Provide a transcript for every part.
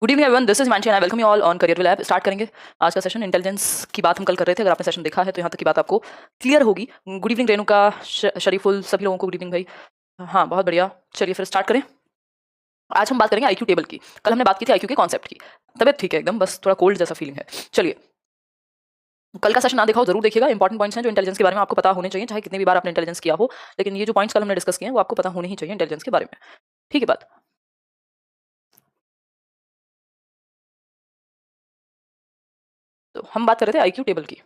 Good evening everyone, this is Mansi and I welcome you all on career lab. Start करेंगे आज का session. Intelligence की बात हम कल कर रहे थे। अगर आपने सेशन देखा है तो यहाँ तक की बात आपको क्लियर होगी। गुड इवनिंग रेणुका, शरीफुल, सभी लोगों को गुड इवनिंग भाई। हाँ, बहुत बढ़िया। चलिए फिर स्टार्ट करें। आज हम बात करेंगे आईक्यू टेबल की। कल हमने बात की थी आईक्यू के कॉन्सेप्ट की। तबियत ठीक है एकदम, बस थोड़ा कोल्ड जैसा फीलिंग है। चलिए, कल का सेशन ना देखा हो जरूर देखिएगा। इंपॉर्टेंट पॉइंट्स हैं जो इंटेलिजेंस के बारे में आपको पता होने चाहिए, चाहे कितनी भी बार आपने इंटेलिजेंस किया हो। लेकिन ये जो पॉइंट्स कल हमने डिस्कस किए हैं वो आपको पता होने ही चाहिए इंटेलिजेंस के बारे में। ठीक है बात। तो हम बात कर रहे थे आईक्यू टेबल की।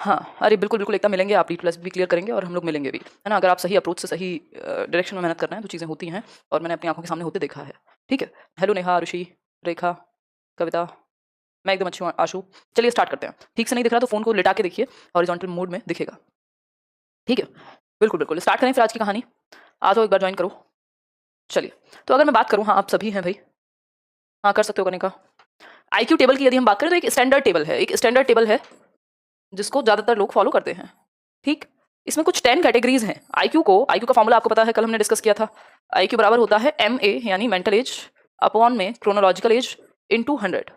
हाँ, अरे बिल्कुल बिल्कुल एकदम मिलेंगे। आप प्लस भी क्लियर करेंगे और हम लोग मिलेंगे भी, है ना। अगर आप सही अप्रोच से सही डायरेक्शन में मेहनत कर रहे हैं तो चीज़ें होती हैं, और मैंने अपनी आंखों के सामने होते देखा है। ठीक है। हेलो नेहा, ऋषि, रेखा, कविता, मैं एकदम अच्छी हूँ आशु। चलिए स्टार्ट करते हैं। ठीक से नहीं दिख रहा तो फ़ोन को लिटा के देखिए, हॉरिजॉन्टल मोड में दिखेगा। ठीक है, बिल्कुल बिल्कुल। स्टार्ट करें फिर आज की कहानी। आ जाओ, एक बार ज्वाइन करो। चलिए, तो अगर मैं बात करूँ, हाँ आप सभी हैं भाई, हाँ कर सकते हो करने का। आईक्यू टेबल की यदि हम बात करें तो एक स्टैंडर्ड टेबल है, एक स्टैंडर्ड टेबल है जिसको ज़्यादातर लोग फॉलो करते हैं। ठीक, इसमें कुछ 10 कैटेगरीज हैं। आईक्यू का फॉर्मूला आपको पता है, कल हमने डिस्कस किया था। आईक्यू बराबर होता है MA यानी मेंटल एज अपॉन में क्रोनोलॉजिकल एज इनटू 100।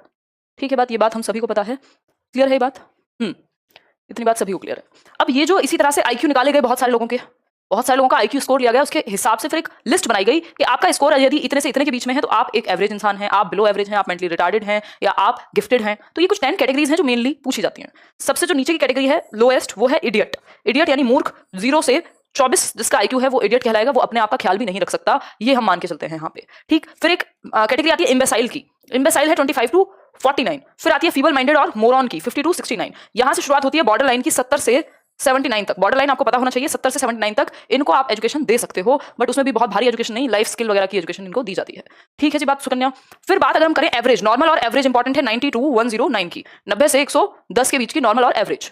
ठीक है बात, ये बात हम सभी को पता है। क्लियर है ये बात? इतनी बात सभी को क्लियर है। अब ये जो इसी तरह से आईक्यू निकाले गए बहुत सारे लोगों का आईक्यू स्कोर लिया गया, उसके हिसाब से फिर एक लिस्ट बनाई गई कि आपका स्कोर यदि इतने से इतने के बीच में है तो आप एक एवरेज इंसान हैं, आप बिलो एवरेज हैं, आप मेंटली रिटार्डेड हैं, या आप गिफ्टेड हैं। तो ये कुछ 10 कैटेगरीज हैं जो मेनली पूछी जाती हैं। सबसे जो नीचे की कैटेगरी है, लोएस्ट, वो है इडियट। इडियट यानी मूर्ख। 0 से 24 जिसका आईक्यू है वो इडियट कहलाएगा। वो अपने आप का ख्याल भी नहीं रख सकता, ये हम मान के चलते हैं यहाँ पे। ठीक, फिर एक कैटेगरी आती है इम्बेसाइल की। इम्बेसाइल है 25 टू 49। फिर आती है फीबल माइंडेड और मोरॉन की 50 टू 69। यहां से शुरुआत होती है बॉर्डर लाइन की 70 से 79 तक। बॉर्डर लाइन आपको पता होना चाहिए, 70 से 79 तक इनको आप एजुकेशन दे सकते हो, बट उसमें भी बहुत भारी एजुकेशन नहीं, लाइफ स्किल वगैरह की एजुकेशन इनको दी जाती है। ठीक है जी बात सुकन्या। फिर बात अगर हम करें एवरेज, नॉर्मल और एवरेज इंपॉर्टेंट है। 90 टू 109 की, 90 से 110 के बीच की नॉर्मल और एवरेज।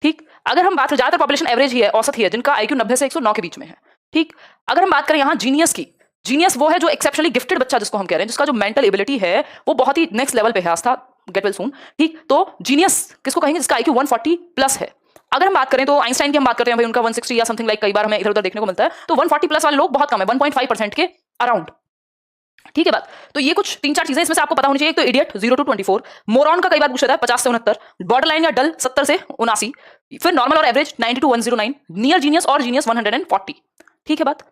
ठीक, अगर हम बात करें, ज्यादातर पॉपुलेशन एवरेज ही है, औसत ही है, जिनका आईक्यू 90 से 109 के बीच में है। ठीक, अगर हम बात करें यहाँ जीनियस की, जीनियस वो है जो एक्सेप्शनली गिफ्टेड बच्चा जिसको हम कह रहे हैं, जिसका जो मेंटल एबिलिटी है वो बहुत ही नेक्स्ट लेवल पे है। आस्था, गेट वेल सून। ठीक, तो जीनियस किसको कहेंगे? जिसका आईक्यू 140 प्लस है। अगर हम बात करें तो आइंस्टाइन की हम बात करते हैं भाई, उनका 160 या समथिंग लाइक, कई बार हमें इधर उधर देखने को मिलता है। तो 140 प्लस वाले लोग बहुत कम है, 1.5% के अराउंड। ठीक है बात। तो ये कुछ 3-4 चीजें इसमें से आपको पता होनी चाहिए। एक तो इडियट 0 टू 24, मोरॉन का कई बार पूछा था 50 से 69, बॉर्डर लाइन या डल 70 से 79, फिर नॉर्मल और एवरेज 90 टू 109, नियर जीनियस और जीनियस 140। ठीक है बात।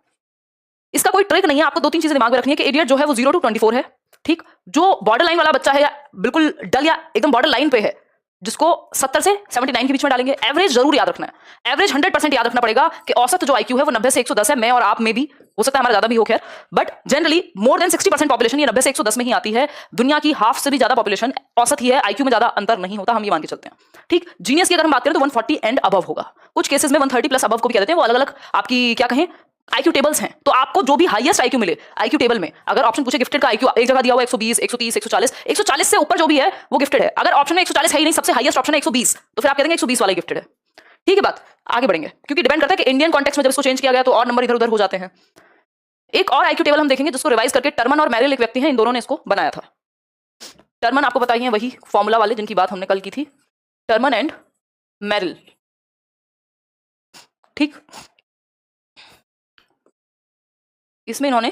इसका कोई ट्रिक नहीं है, आपको 2-3 चीजें दिमाग में रखनी है कि इडियट जो है वो 0 टू 24 है। ठीक, जो बॉर्डर लाइन वाला बच्चा है या बिल्कुल डल या एकदम बॉर्डर लाइन पे है, जिसको 70 से 79 के बीच में डालेंगे। एवरेज जरूर याद रखना है, एवरेज 100% याद रखना पड़ेगा कि औसत जो आईक्यू है वो 90 से 110 है। मैं और आप में भी हो सकता है हमारा ज्यादा भी हो, खैर, but generally more than 60% population ये 90 से 110 में ही आती है। दुनिया की हाफ से भी ज्यादा पॉपुलेशन औसत ही है, आईक्यू में ज्यादा अंतर नहीं होता, हम ये मान के चलते हैं। ठीक, जीनियस की अगर हम बात करें तो 140 एंड अबव होगा। कुछ केसेस में 130 प्लस अबव को भी कह देते हैं। वो अलग अलग आपकी क्या कहें आईक्यू टेबल्स हैं। तो आपको जो भी हाईएस्ट आईक्यू मिले आईक्यू टेबल में, अगर ऑप्शन पूछे गिफ्टेड का आईक्यू एक जगह दिया हुआ 120, 130, 140, 140 से ऊपर जो भी है वो गिफ्टेड है। अगर ऑप्शन में 140 है ही नहीं, सबसे हाईएस्ट ऑप्शन है 120, तो फिर आप कह देंगे 120 वाला गिफ्टेड है। ठीक है बात, आगे बढ़ेंगे, क्योंकि डिपेंड करता है कि इंडियन कॉन्टेक्स्ट में जब इसको चेंज किया गया तो और नंबर इधर उधर हो जाते हैं। एक और आईक्यू टेबल हम देखेंगे जिसको रिवाइज करके टर्मन और मैरिल एक व्यक्ति हैं, इन दोनों ने इसको बनाया था। टर्मन आपको पता ही है, वही फॉर्मूला वाले जिनकी बात हमने कल की थी, टर्मन एंड मैरिल। ठीक, इसमें इन्होंने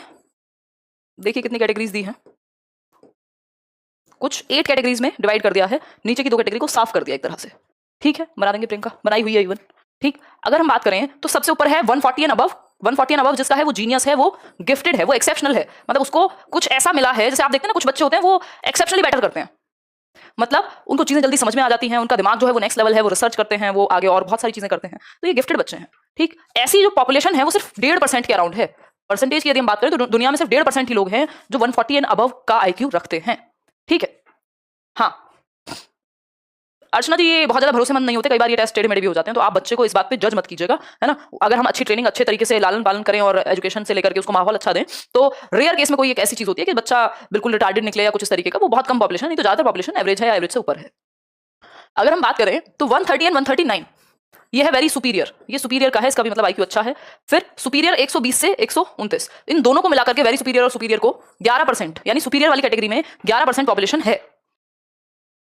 देखिए कितनी कैटेगरीज दी हैं। कुछ 8 कैटेगरीज में डिवाइड कर दिया है, नीचे की 2 कैटेगरी को साफ कर दिया एक तरह से। ठीक है, बना देंगे, प्रियंका बनाई हुई है इवन। ठीक, अगर हम बात करें तो सबसे ऊपर है 140 एंड अबव। 140 एंड अबव जिसका है वो जीनियस है, वो गिफ्टेड है, वो एक्सेप्शनल है। मतलब उसको कुछ ऐसा मिला है, जैसे आप देखते हैं ना कुछ बच्चे होते हैं वो एक्सेप्शनली बेटर करते हैं, मतलब उनको चीजें जल्दी समझ में आ जाती हैं, उनका दिमाग जो है वो नेक्स्ट लेवल है, वो रिसर्च करते हैं, वो आगे और बहुत सारी चीजें करते हैं। तो ये गिफ्टेड बच्चे हैं। ठीक, ऐसी जो पॉपुलेशन है वो सिर्फ 1.5% के अराउंड है। परसेंटेज की यदि हम बात करें तो दुनिया में सिर्फ 1.5% ही लोग हैं जो 140 एंड अबव का आईक्यू रखते हैं। ठीक है, हाँ अर्चना जी, ये बहुत ज्यादा भरोसेमंद नहीं होते, कई बार ये टेस्ट टेढ़े मेढ़े भी हो जाते हैं, तो आप बच्चे को इस बात पे जज मत कीजिएगा, है ना। अगर हम अच्छी ट्रेनिंग, अच्छे तरीके से लालन पालन करें और एजुकेशन से लेकर के उसको माहौल अच्छा दें, तो रेयर केस में कोई एक ऐसी चीज होती है कि बच्चा बिल्कुल रिटार्डेड निकले या कुछ इस तरीके का, वो बहुत कम पॉपुलेशन, नहीं तो ज्यादातर पॉपुलेशन एवरेज है या एवरेज से ऊपर है। अगर हम बात करें तो 130 एंड 139 ये है वेरी सुपीरियर, ये सुपीरियर का है, इसका भी मतलब आईक्यू अच्छा है। फिर सुपीरियर 120 से 129, इन दोनों को मिलाकर के वेरी सुपीरियर और सुपीरियर को 11%, यानी सुपीरियर वाली कैटेगरी में 11% पॉपुलेशन है।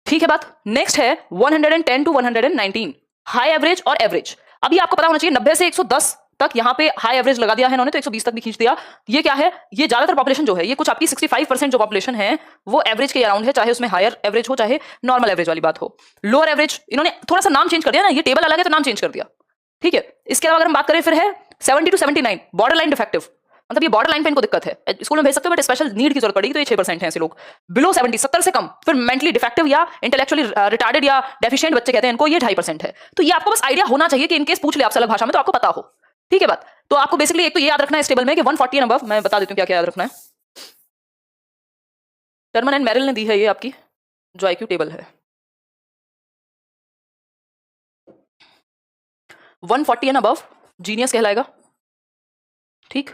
ठीक है बात। नेक्स्ट है 110 टू 119, हाई एवरेज और एवरेज। अभी आपको पता होना चाहिए 90 से 110 तक यहाँ पे हाई एवरेज लगा दिया है इन्होंने, तो 120 तक भी खींच दिया। ये क्या है, ये ज्यादातर पॉपुलेशन जो है, ये कुछ आपकी 65% जो पॉपुलेशन है वो एवरेज के अराउंड है, चाहे उसमें हायर एवरेज हो चाहे नॉर्मल एवरेज वाली बात हो। लोअर एवरेज इन्होंने थोड़ा सा नाम चेंज कर दिया ना, ये टेबल अलग है तो नाम चेंज कर दिया, ठीक है। इसके अलावा अगर हम बात करें फिर है 70 to 79 बॉर्डर लाइन डिफेक्टिव, मतलब ये बॉर्डर लाइन पे इनको दिक्कत है, स्कूल में भेज सकते हो बट स्पेशल नीड की जरूरत पड़ेगी, तो ये 6% है ऐसे लोग। बिलो 70 70 से कम, फिर मेंटली डिफेक्टिव या इंटेलेक्चुअली रिटार्डेड या डेफिशिएंट बच्चे कहते हैं इनको, ये 2.5% है। तो ये आपको बस आइडिया होना चाहिए कि इनकेस पूछ ले आपसे अलग भाषा में तो आपको पता हो, ठीक है बात। तो आपको बेसिकली एक तो ये याद रखना है इस टेबल में कि 140 एंड अबव, मैं बता देती हूँ क्या क्या याद रखना है। टर्मन एंड मेरिल ने दी है ये आपकी जो IQ टेबल है। 140 एंड अबव जीनियस कहलाएगा, ठीक।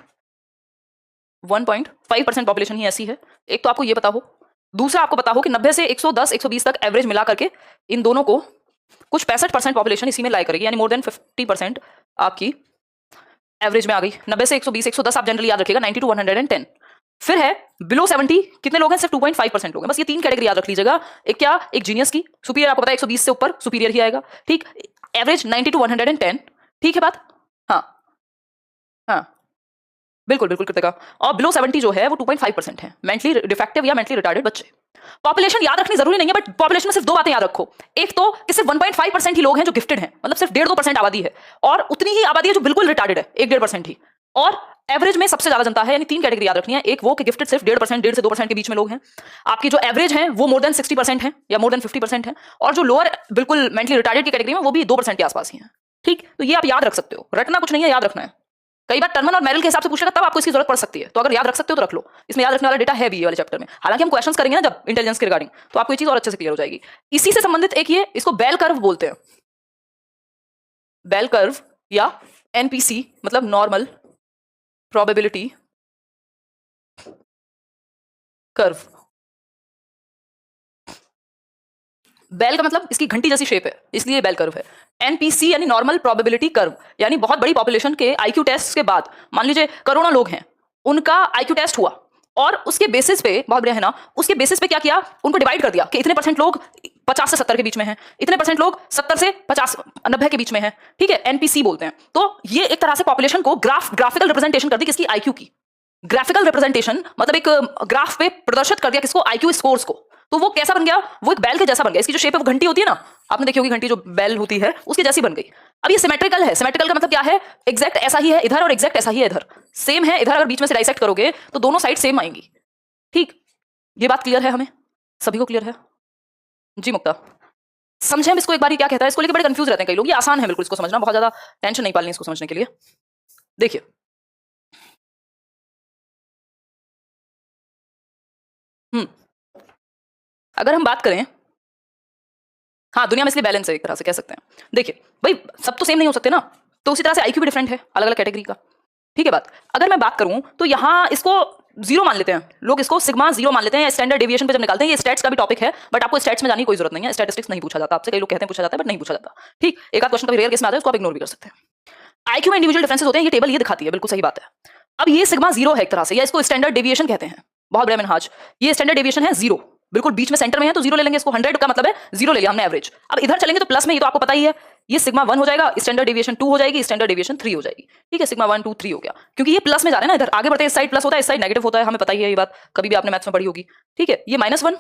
1.5% पॉपुलेशन ही ऐसी है, एक तो आपको ये पता हो। दूसरा आपको पता हो कि 90 से 110 120 तक एवरेज मिला करके इन दोनों को कुछ 65% पॉपुलेशन इसी में लाई करेगी, यानी मोर देन 50% आपकी एवरेज में आ गई। 90 से 120 110 आप जनरली याद रखिएगा, 90 to 110। फिर है बिलो 70 कितने लोग हैं, सिर्फ 2.5% लोग हैं, बस ये 3 कैटेगरी याद रख लीजिएगा। एक क्या, एक जीनियस की, सुपीरियर आपको पता है 120 से ऊपर सुपीरियर ही आएगा, ठीक। एवरेज 90 to 110, ठीक है बात, हाँ हाँ बिल्कुल बिल्कुल कृतिका। और बिलो 70 जो है वो 2.5% है, मेंटली डिफेक्टिव या मेंटली रिटार्डेड बच्चे। पॉपुलेशन याद रखनी जरूरी नहीं है, बट पॉपुलेशन में सिर्फ 2 बातें याद रखो। एक तो कि सिर्फ 1.5% ही लोग हैं जो गिफ्टेड हैं, मतलब सिर्फ 1.5-2% आबादी है, और उतनी ही आबादी है जो बिल्कुल रिटार्डेड है, 1-1.5% ही। और एवरेज में सबसे ज्यादा जनता है, यानी 3 कैटेगरी याद रखनी है। एक वो कि गिफ्टेड सिर्फ 1.5%, 1.5 से 2% के बीच में लोग हैं। आपकी जो एवरेज है वो मोर देन 60% है या मोर देन 50% है, और जो लोअर बिल्कुल मेंटली रिटार्डेड की कैटेगरी में वो भी 2% के आसपास ही है, ठीक। तो ये आप याद रख सकते हो, रटना कुछ नहीं है, याद रखना है। कई बार टर्मन और मेरिल के हिसाब से पूछेगा तब आपको इसकी जरूरत पड़ सकती है, तो अगर याद रख सकते हो तो रख लो। इसमें याद रखने वाला डेटा है भी ये वाले चैप्टर में, हालांकि हम क्वेश्चंस करेंगे ना जब इंटेलिजेंस के रिगार्डिंग, तो आपको ये चीज और अच्छे से क्लियर हो जाएगी। इसी से संबंधित एक ये, इसको बेल कर्व बोलते हैं, बेल कर्व या NPC, मतलब नॉर्मल प्रोबेबिलिटी कर्व। बेल का मतलब इसकी घंटी जैसी शेप है, इसलिए बेल कर्व है। NPC यानी नॉर्मल प्रोबेबिलिटी कर्व, यानी बहुत बड़ी पॉपुलेशन के IQ टेस्ट के बाद, मान लीजिए करोड़ों लोग हैं, उनका IQ टेस्ट हुआ और उसके बेसिस पे, बहुत बढ़िया है ना, उसके बेसिस पे क्या किया, उनको डिवाइड कर दिया कि इतने % लोग 50 से 70 के बीच में हैं, इतने % लोग 70 से 50-90 के बीच में हैं, ठीक है, NPC बोलते हैं। तो ये एक तरह से पॉपुलेशन को ग्राफिकल रिप्रेजेंटेशन कर दी किसकी, IQ की। ग्राफिकल रिप्रेजेंटेशन मतलब एक ग्राफ पे प्रदर्शित कर दिया किसको, IQ स्कोर्स को। तो वो कैसा बन गया, वो एक बैल के जैसा बन गया। इसकी जो शेप है वो घंटी होती है ना, आपने देखी होगी घंटी जो बैल होती है उसके जैसी बन गई। अब ये सिमेट्रिकल है, सिमेट्रिकल का मतलब क्या है, एग्जैक्ट ऐसा ही है इधर और एग्जैक्ट ऐसा ही है इधर, सेम है इधर, अगर बीच में से डाइसेक्ट करोगे तो दोनों साइड सेम आएंगी, ठीक। ये बात क्लियर है, हमें सभी को क्लियर है जी। मुक्ता समझे हम इसको एक बार, क्या कहता है, इसको लेकर बड़े कंफ्यूज रहते हैं कई लोग। ये आसान है बिल्कुल, इसको समझना, बहुत ज्यादा टेंशन नहीं पालनी इसको समझने के लिए। देखिए अगर हम बात करें, हाँ दुनिया में इसलिए बैलेंस है एक तरह से कह सकते हैं। देखिए भाई सब तो सेम नहीं हो सकते ना, तो उसी तरह से IQ भी डिफरेंट है अलग अलग कैटेगरी का, ठीक है बात। अगर मैं बात करूं तो यहाँ इसको 0 मान लेते हैं लोग, इसको सिग्मा 0 मान लेते हैं, स्टैंडर्ड डेविएशन पे जब निकालते हैं। ये स्टैट्स का भी टॉपिक है, बट आपको स्टैट्स में जाने की कोई जरूरत नहीं है, स्टैटिस्टिक्स नहीं पूछा जाता आपसे। कई लोग कहते हैं पूछा जाता है, बट नहीं पूछा जाता, ठीक। एक आध क्वेश्चन कभी रेयर केस में आता है, उसको आप इग्नोर भी कर सकते हैं। IQ में इंडिविजुअल डिफरेंसेस होते हैं, ये टेबल ये दिखाती है, बिल्कुल सही बात है। अब ये सिग्मा 0 है एक तरह से, या इसको स्टैंडर्ड डेविएशन कहते हैं, बहुत बड़ा मिनहाज। ये स्टैंडर्ड डेविएशन है 0, बिल्कुल बीच में सेंटर में है तो 0 ले लेंगे इसको। 100 का मतलब है 0 ले लिया हमने एवरेज। अब इधर चलेंगे तो प्लस में, ये तो आपको पता ही है, ये सिग्मा 1 हो जाएगा, स्टैंडर्ड डेविएशन 2 हो जाएगी, स्टैंडर्ड डेविएशन 3 हो जाएगी, ठीक है। सिग्मा 1 2 3 हो गया, क्योंकि ये प्लस में जा रहे हैं ना, इधर आगे बढ़ते हैं, इस साइड प्लस होता है, इस साइड नेगेटिव होता है, हमें पता ही है ये बात, कभी भी आपने मैथ्स में पढ़ी होगी, ठीक है। ये -1,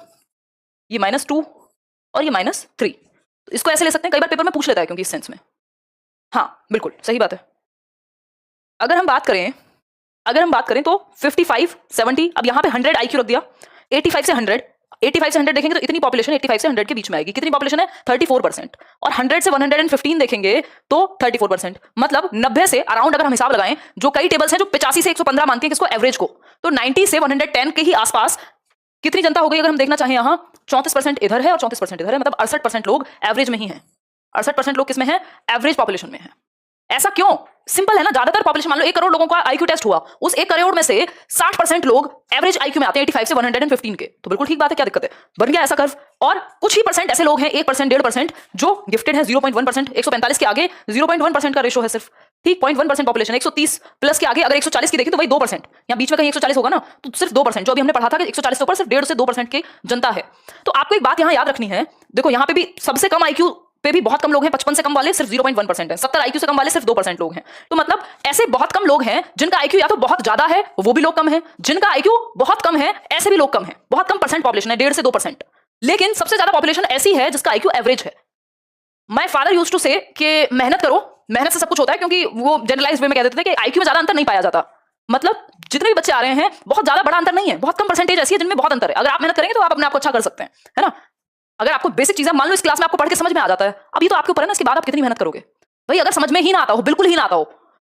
ये -2 और ये -3, इसको ऐसे ले सकते हैं, कई बार पेपर में पूछ लेता है क्योंकि इस सेंस में, हाँ बिल्कुल सही बात है। अगर हम बात करें तो 55 70, अब यहाँ पे 100 IQ रख दिया, 85 से 100 देखेंगे तो इतनी पॉपुलेशन 85 से 100 के बीच में आएगी। कितनी पॉपुलेशन है, 34%। और 100 से 115 देखेंगे तो 34%, मतलब 90 से अराउंड अगर हम हिसाब लगाएं, जो कई टेबल्स हैं जो 85 से 115 मानती हैं किसको, एवरेज को, तो 90 से 110 के ही आसपास कितनी जनता हो गई। अगर हम देखना चाहें यहाँ 34% इधर है और 34% इधर है, मतलब 68% लोग एवरेज में ही हैं। 68% लोग किसमें है, एवरेज पॉपुलेशन में है। ऐसा क्यों, सिंपल है ना, ज्यादातर पॉपुलेशन, मान लो 1 करोड़ लोगों का IQ टेस्ट हुआ, उस 1 करोड़ में से 60% लोग एवरेज IQ में आते हैं, 85 से 115 के, तो बिल्कुल ठीक बात है, क्या दिक्कत है, बन गया ऐसा कर्व। और कुछ ही % ऐसे लोग हैं, 1% 1.5% जो गिफ्टेड है, 0.1%। 145 के आगे 0.1% का रेशो है सिर्फ, ठीक, 0.1% पॉपुलेशन। 130 प्लस के आगे अगर 140 की देखें तो वही 2%, या बीच में कहीं 140 होगा ना, तो सिर्फ 2%, जो अभी हमने पढ़ा था कि 140 के ऊपर सिर्फ 1.5 से 2% की जनता है। तो आपको एक बात यहाँ याद रखनी है, देखो यहाँ पे भी सबसे कम IQ पे भी बहुत कम लोग हैं, 55 से कम वाले सिर्फ 0.1% हैं, 70 आईक्यू से कम वाले सिर्फ 2% लोग हैं। तो मतलब ऐसे बहुत कम लोग हैं जिनका आईक्यू या तो बहुत ज्यादा है, वो भी लोग कम है, जिनका आईक्यू बहुत कम है, ऐसे भी लोग कम है। बहुत कम परसेंट पॉपुलेशन है, 1.5 से 2%। लेकिन सबसे ज्यादा पॉपुलेशन ऐसी है जिसका आईक्यू एवरेज है। माय फादर यूज्ड टू से कि मेहनत करो, मेहनत से सब कुछ होता है, क्योंकि वो जनरलाइज्ड वे में कह देते थे कि आईक्यू में ज्यादा अंतर नहीं पाया जाता। मतलब जितने भी बच्चे आ रहे हैं बहुत ज्यादा बड़ा अंतर नहीं है, बहुत कम परसेंटेज ऐसी है जिनमें बहुत अंतर है। अगर आप मेहनत करेंगे तो आप अपने आप को अच्छा कर सकते हैं, है ना। अगर आपको बेसिक चीजें मान लो इस क्लास में आपको पढ़ के समझ में आ जाता है, अब ये तो आपके ऊपर है ना, इसके बाद आप कितनी मेहनत करोगे। भाई अगर समझ में ही ना आता हो, बिल्कुल ही ना आता हो,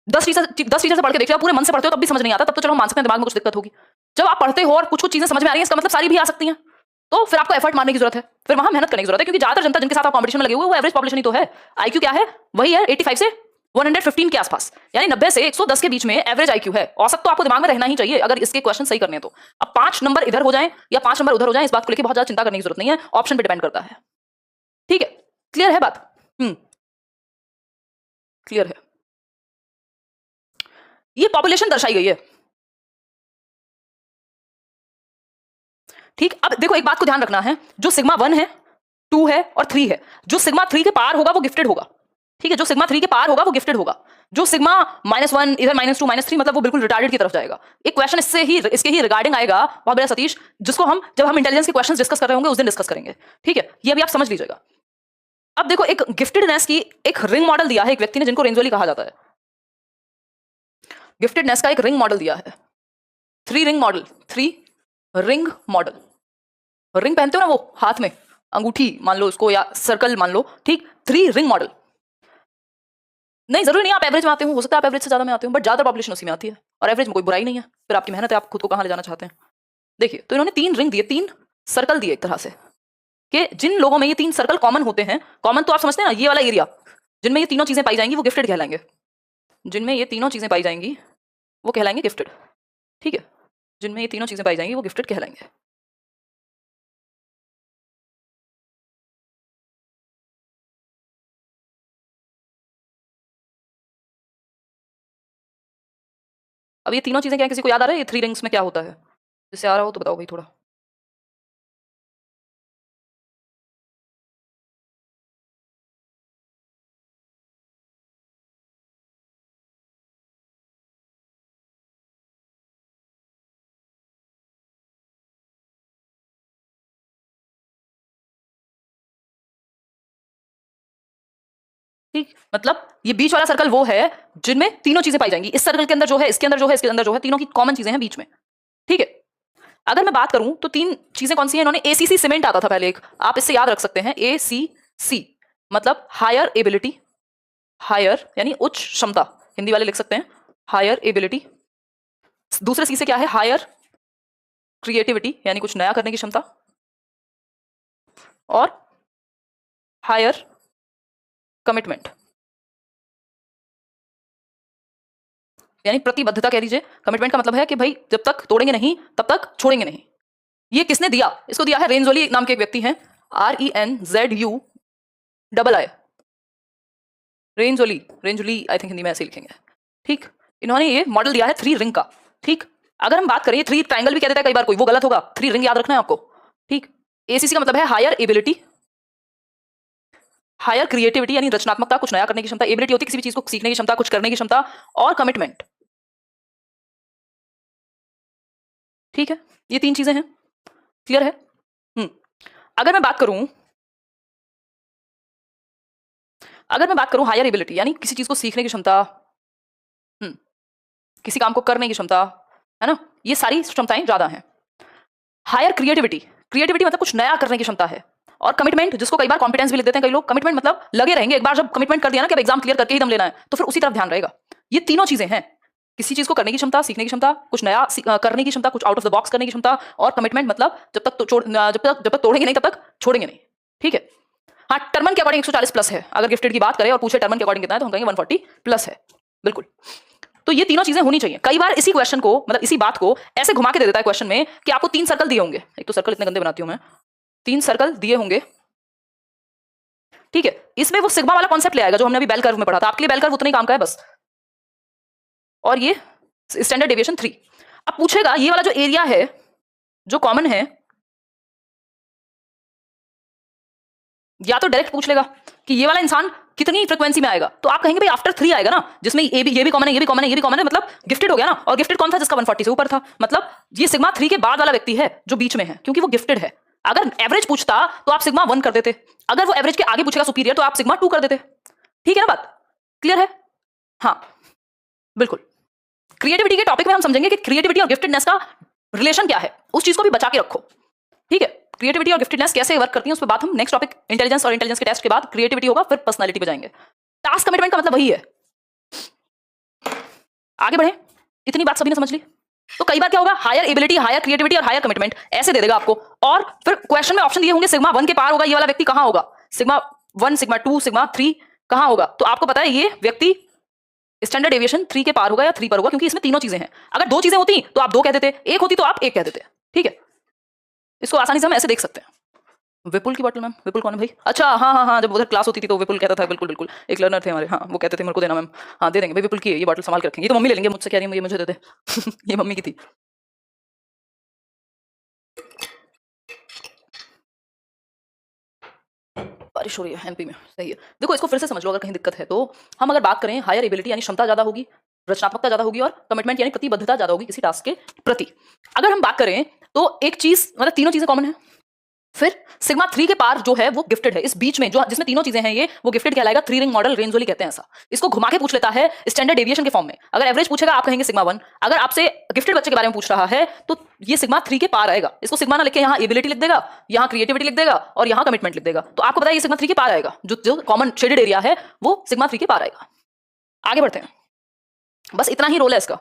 10 टीचर से पढ़ के देखिए, पूरे मन से पढ़ते हो तब भी समझ नहीं आता, तब तो चलो मान सकते हैं दिमाग में कुछ दिक्कत होगी। जब आप पढ़ते हो और कुछ कुछ चीजें समझ में आ रही है, इसका मतलब सारी भी आ सकती हैं, तो फिर आपको एफर्ट मारने की जरूरत है, फिर वहां मेहनत करने की जरूरत है। क्योंकि ज्यादातर जनता जिनके साथ आप कॉम्पिटिशन में लगे हुए वो एवरेज पॉपुलेशन ही तो है। आईक्यू क्या है, वही है 85 से 115 के आसपास, यानी 90 से 110 के बीच में एवरेज आईक्यू है। औसत तो आपको दिमाग में रहना ही चाहिए अगर इसके क्वेश्चन सही करने हैं तो। अब 5 नंबर इधर हो जाएं या 5 नंबर उधर हो जाएं, इस बात को लेकर बहुत ज्यादा चिंता करने की जरूरत नहीं है, ऑप्शन पे डिपेंड करता है। ठीक है, क्लियर है बात? क्लियर है। ये पॉपुलेशन दर्शाई गई है, ठीक। अब देखो एक बात को ध्यान रखना है, जो सिग्मा 1 है, 2 है और 3 है, जो सिग्मा 3 के पार होगा वो गिफ्टेड होगा, ठीक है। जो सिग्मा 3 के पार होगा वो गिफ्टेड होगा। जो सिग्मा -1 इधर -2 -3 मतलब वो बिल्कुल रिटार्डेड की तरफ जाएगा। एक क्वेश्चन इसके ही रिगार्डिंग आएगा बहुत बड़ा सतीश, जिसको हम जब हम इंटेलिजेंस के क्वेश्चंस डिस्कस कर रहे होंगे उस दिन डिस्कस करेंगे, ठीक है। ये भी आप समझ लीजिएगा। अब देखो एक गिफ्टेडनेस की एक रिंग मॉडल दिया है एक व्यक्ति ने, जिनको रेंजोली कहा जाता है। गिफ्टेडनेस का एक रिंग मॉडल दिया है, 3 ring model, 3 ring model. Ring पहनते हो ना वो हाथ में, अंगूठी मान लो उसको या सर्कल मान लो, ठीक। 3 रिंग मॉडल। नहीं जरूरी नहीं आप एवरेज में आते हो सकता है आप एवरेज से ज्यादा में आते हो, बट ज्यादा पॉपुलेशन उसी में आती है, और एवरेज में कोई बुराई नहीं है, फिर आपकी मेहनत है, आप खुद को कहां ले जाना चाहते हैं। देखिए तो इन्होंने 3 रिंग दिए, 3 सर्कल दिए एक तरह से, कि जिन लोगों में ये 3 सर्कल कॉमन होते हैं, कॉमन तो आप समझते हैं ना, ये वाला एरिया जिनमें ये तीनों चीजें पाई जाएंगी वो गिफ्टेड कहलाएंगे। जिनमें ये तीनों चीजें पाई जाएंगी वो कहलाएंगे गिफ्टेड, ठीक है। जिनमें ये तीनों चीजें पाई जाएंगी वो गिफ्टेड कहलाएंगे। अब ये तीनों चीजें क्या किसी को याद आ रहा है, ये 3 रिंग्स में क्या होता है? जिससे आ रहा हो तो बताओ भाई थोड़ा। ठीक, मतलब ये बीच वाला सर्कल वो है जिनमें तीनों चीजें पाई जाएंगी। इस सर्कल के अंदर जो है, इसके अंदर जो है, इसके अंदर जो है, तीनों की कॉमन चीजें हैं बीच में, ठीक है। अगर मैं बात करूं तो 3 चीजें कौन सी हैं, इन्होंने एसीसी सीमेंट आता था पहले एक, आप इससे याद रख सकते हैं, एसीसी मतलब हायर एबिलिटी, हायर यानी उच्च क्षमता, हिंदी वाले लिख सकते हैं हायर एबिलिटी। दूसरे सी से क्या है, हायर क्रिएटिविटी यानी कुछ नया करने की क्षमता, और हायर कमिटमेंट यानी प्रतिबद्धता कह दीजिए। कमिटमेंट का मतलब है कि भाई जब तक तोड़ेंगे नहीं तब तक छोड़ेंगे नहीं। ये किसने दिया, इसको दिया है रेंजोली नाम के एक व्यक्ति हैं, RENZUII, रेंजोली, रेंजोली आई थिंक हिंदी में ऐसे लिखेंगे, ठीक। इन्होंने ये मॉडल दिया है 3 रिंग का, ठीक। अगर हम बात करें 3 ट्राइंगल भी कह देता है कई बार कोई, वो गलत होगा, 3 रिंग याद रखना है आपको, ठीक। एसीसी का मतलब है हायर एबिलिटी, हायर क्रिएटिविटी यानी रचनात्मकता, कुछ नया करने की क्षमता, एबिलिटी होती है किसी भी चीज को सीखने की क्षमता, कुछ करने की क्षमता, और कमिटमेंट, ठीक है। ये 3 चीजें हैं, क्लियर है? अगर मैं बात करूं, हायर एबिलिटी यानी किसी चीज को सीखने की क्षमता, किसी काम को करने की क्षमता, है ना, ये सारी क्षमताएं ज्यादा हैं। हायर क्रिएटिविटी, क्रिएटिविटी मतलब कुछ नया करने की क्षमता है, और कमिटमेंट जिसको कई बार कॉम्पिटेंस भी लिख देते हैं कई लोग, कमिटमेंट मतलब लगे रहेंगे, एक बार जब कमिटमेंट कर दिया ना कि एग्जाम क्लियर करके ही दम लेना है तो फिर उसी तरफ ध्यान रहेगा। ये तीनों चीजें हैं, किसी चीज को करने की क्षमता, सीखने की क्षमता, कुछ नया करने की क्षमता, कुछ आउट ऑफ द बॉक्स करने की क्षमता, और कमिटमेंट मतलब जब तक तोड़ेंगे नहीं तब तक छोड़ेंगे नहीं, ठीक है। हाँ, टर्मन के अकॉर्डिंग 140 प्लस है, अगर गिफ्टेड की बात करें और पूछे टर्मन के अकॉर्डिंग कितना है तो हम कहेंगे 140 प्लस है, बिल्कुल। तो ये तीनों चीजें होनी चाहिए। कई बार इसी क्वेश्चन को, मतलब इसी बात को ऐसे घुमा के दे देता है क्वेश्चन में कि आपको 3 सर्कल दिए होंगे, एक तो सर्कल इतने गंदे बनाती हूं मैं, 3 सर्कल दिए होंगे, ठीक है। इसमें वो सिग्मा वाला कॉन्सेप्ट ले आएगा जो हमने अभी बेल कर्व में पढ़ा था, आपके लिए बेल कर्व उतना ही काम का है बस, और ये स्टैंडर्ड डेविएशन 3। अब पूछेगा ये वाला जो एरिया है जो कॉमन है, या तो डायरेक्ट पूछ लेगा कि ये वाला इंसान कितनी फ्रीक्वेंसी में आएगा, तो आप कहेंगे भाई आफ्टर 3 आएगा ना, जिसमें ये भी कॉमन है, ये भी कॉमन है, ये भी कॉमन है, मतलब गिफ्टेड हो गया ना। और गिफ्टेड कौन था? जिसका 140 से ऊपर था, मतलब ये सिग्मा 3 के बाद वाला व्यक्ति है जो बीच में है, क्योंकि वो गिफ्टेड है। अगर एवरेज पूछता तो आप सिग्मा 1 कर देते, अगर वो एवरेज के आगे पूछेगा सुपीरियर तो आप सिग्मा 2 कर देते। ठीक है ना, बात क्लियर है? हाँ बिल्कुल। क्रिएटिविटी के टॉपिक में हम समझेंगे कि क्रिएटिविटी और गिफ्टेडनेस का रिलेशन क्या है, उस चीज को भी बचा के रखो। ठीक है, क्रिएटिविटी और गिफ्टेडनेस कैसे वर्क करती है उस पर बात हम नेक्स्ट टॉपिक इंटेलिजेंस, और इंटेलिजेंस के टेस्ट के बाद क्रिएटिविटी होगा, फिर पर्सनालिटी पे जाएंगे। टास्क कमिटमेंट का मतलब वही है। आगे बढ़े, इतनी बात सभी ने समझ ली। तो कई बार क्या होगा, हायर एबिलिटी, हायर क्रिएटिविटी और हायर कमिटमेंट ऐसे दे देगा आपको, और फिर क्वेश्चन में ऑप्शन दिए होंगे सिग्मा 1 के पार होगा ये वाला व्यक्ति कहां होगा, सिग्मा 1, सिग्मा 2, सिग्मा 3 कहां होगा। तो आपको पता है ये व्यक्ति स्टैंडर्ड डेविएशन 3 के पार होगा या 3 पर होगा, क्योंकि इसमें तीनों चीजें हैं। अगर 2 चीजें होती तो आप 2 कह देते, 1 होती तो आप 1 कह देते। ठीक है, इसको आसानी से हम ऐसे देख सकते हैं। विपुल की बॉटल मैम, विपुल कौन है भाई? अच्छा हाँ हाँ हाँ, जब उधर क्लास होती थी तो विपुल कहता था, बिल्कुल बिल्कुल, एक लर्नर थे हमारे, हाँ वो कहते थे मेरे को देना मैम। हाँ दे देंगे भाई, विपुल की है ये बॉटल, संभाल के रखेंगे। ये तो मम्मी ले लेंगे मुझसे, कह रही है ये मुझे दे दे। ये मम्मी की थी। बारिश हो रही है एमपी में, सही है। देखो इसको फिर से समझ लो, अगर कहीं दिक्कत है तो हम अगर बात करें हायर एबिलिटी यानी क्षमता ज्यादा होगी, रचनात्मकता ज्यादा होगी, और कमिटमेंट यानी प्रतिबद्धता ज्यादा होगी किसी टास्क के प्रति। अगर हम बात करें तो एक चीज, मतलब तीनों चीजें कॉमन है। फिर सिग्मा 3 के पार जो है वो गिफ्टेड है, इस बीच में जो जिसमें तीनों चीजें हैं ये, वो गिफ्टेड कहलाएगा। 3 रिंग मॉडल रेंजोली कहते हैं ऐसा। इसको घुमा के पूछ लेता है स्टैंडर्ड डेविएशन के फॉर्म में। अगर एवरेज पूछेगा आप कहेंगे सिग्मा 1, अगर आपसे गिफ्टेड बच्चे के बारे में पूछ रहा है तो ये सिग्मा 3 के पार आएगा। इसको सिग्मा ना लिख के यहाँ एबिलिटी लिख देगा, यहाँ क्रिएटिविटी लिख देगा, और यहाँ कमिटमेंट लिख देगा। तो आपको पता है ये सिग्मा 3 के पार आएगा, जो कॉमन शेडेड एरिया है वो सिग्मा 3 के पार आएगा। आगे बढ़ते हैं, बस इतना ही रोल है इसका,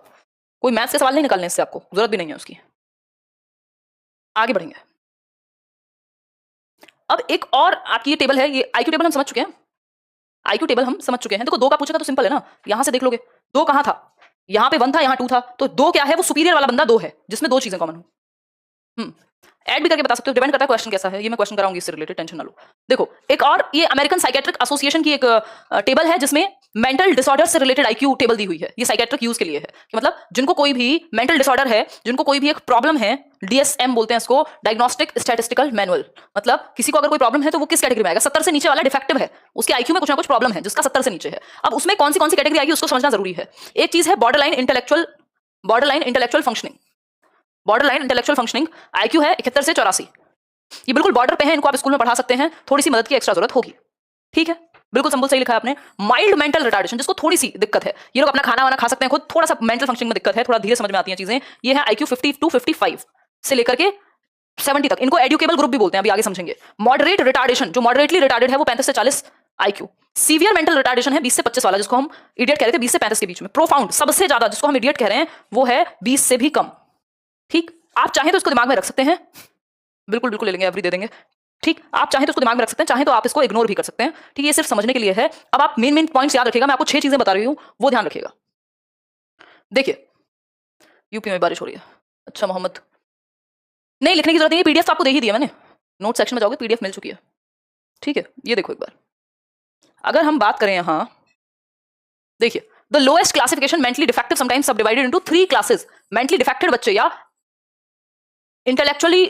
कोई मैथ्स के सवाल नहीं निकालने इससे, आपको जरूरत भी नहीं है उसकी। आगे बढ़ेंगे। अब एक और आपकी ये टेबल है, ये आईक्यू टेबल हम समझ चुके हैं। आईक्यू टेबल हम समझ चुके हैं। देखो 2 का पूछेगा तो सिंपल है ना, यहां से देख लोगे 2 कहां था, यहां पे 1 था, यहां 2 था, तो 2 क्या है, वो सुपीरियर वाला बंदा 2 है जिसमें 2 चीजें कॉमन हो। ऐड भी करके बता सकते हो, डिपेंड करता है क्वेश्चन कैसा है। ये मैं क्वेश्चन कराऊंगी इससे रिलेटेड, टेंशन ना लो। देखो एक और ये अमेरिकन साइकेट्रिक एसोसिएशन की एक टेबल है जिसमें मेंटल डिसऑर्डर से रिलेटेड आईक्यू टेबल दी हुई है। ये साइकेट्रिक यूज के लिए है कि मतलब जिनको कोई भी मेंटल डिसऑर्डर है, जिनको कोई भी एक प्रॉब्लम है, डीएसएम बोलते हैं इसको, डायग्नोस्टिक स्टैटिस्टिकल मैनुअल। मतलब किसी को अगर कोई प्रॉब्लम है तो वो किस कैटेगरी में आएगा, 70 से नीचे वाला डिफेक्टिव है, उसके आईक्यू में कुछ ना कुछ प्रॉब्लम है जिसका 70 से नीचे है। अब उसमें कौन सी कैटेगरी आएगी उसको समझना जरूरी है। एक चीज है borderline intellectual functioning. Borderline intellectual functioning IQ है 71 से 84। ये बिल्कुल बॉर्डर पे है, इनको आप स्कूल में पढ़ा सकते हैं, थोड़ी सी मदद की एक्स्ट्रा जरूरत होगी। ठीक है, बिल्कुल संभल सही लिखा है आपने। माइल्ड मेंटल रिटार्डेशन, जिसको थोड़ी सी दिक्कत है, ये लोग अपना खाना वाना खा सकते हैं खुद, थोड़ा सा मेंटल फंक्शनिंग में दिक्कत है, थोड़ा धीरे समझ में आती हैं चीजें। ये है आईक्यू 50 to 55 से लेकर के 70 तक, इनको एडुकेबल ग्रुप भी बोलते हैं, अभी आगे समझेंगे। मॉडरेट रिटार्डेशन, जो मॉडरेटली रिटार्डेड है वो 35 से 40 आईक्यू। सीवियर मेंटल रिटार्डेशन है 20 से 25 वाला, जिसको हम इडियट कह रहे थे, 20 से 35 के बीच में। प्रोफाउंड सबसे ज्यादा जिसको हम इडियट कह रहे हैं वो है 20 से भी कम। ठीक, आप चाहें तो इसको दिमाग में रख सकते हैं, बिल्कुल बिल्कुल ले लेंगे, एवरी दे देंगे। ठीक, आप चाहें तो इसको दिमाग में रख सकते हैं, चाहें तो आप इसको इग्नोर भी कर सकते हैं। ठीक है, ये सिर्फ समझने के लिए है। अब आप मेन पॉइंट्स याद रखिएगा, मैं आपको 6 चीजें बता रही हूं, वो ध्यान रखिएगा। देखिए यूपी में बारिश हो रही है। अच्छा मोहम्मद, नहीं लिखने की जरूरत नहीं है, पीडीएफ तो आपको दे ही दिया मैंने, नोट सेक्शन में जाओगे पीडीएफ मिल चुकी है। ठीक है, ये देखो एक बार, अगर हम बात करें यहां, देखिए the lowest classification mentally defective sometimes subdivided into 3 classes. Mentally defected बच्चे या इंटेलेक्चुअली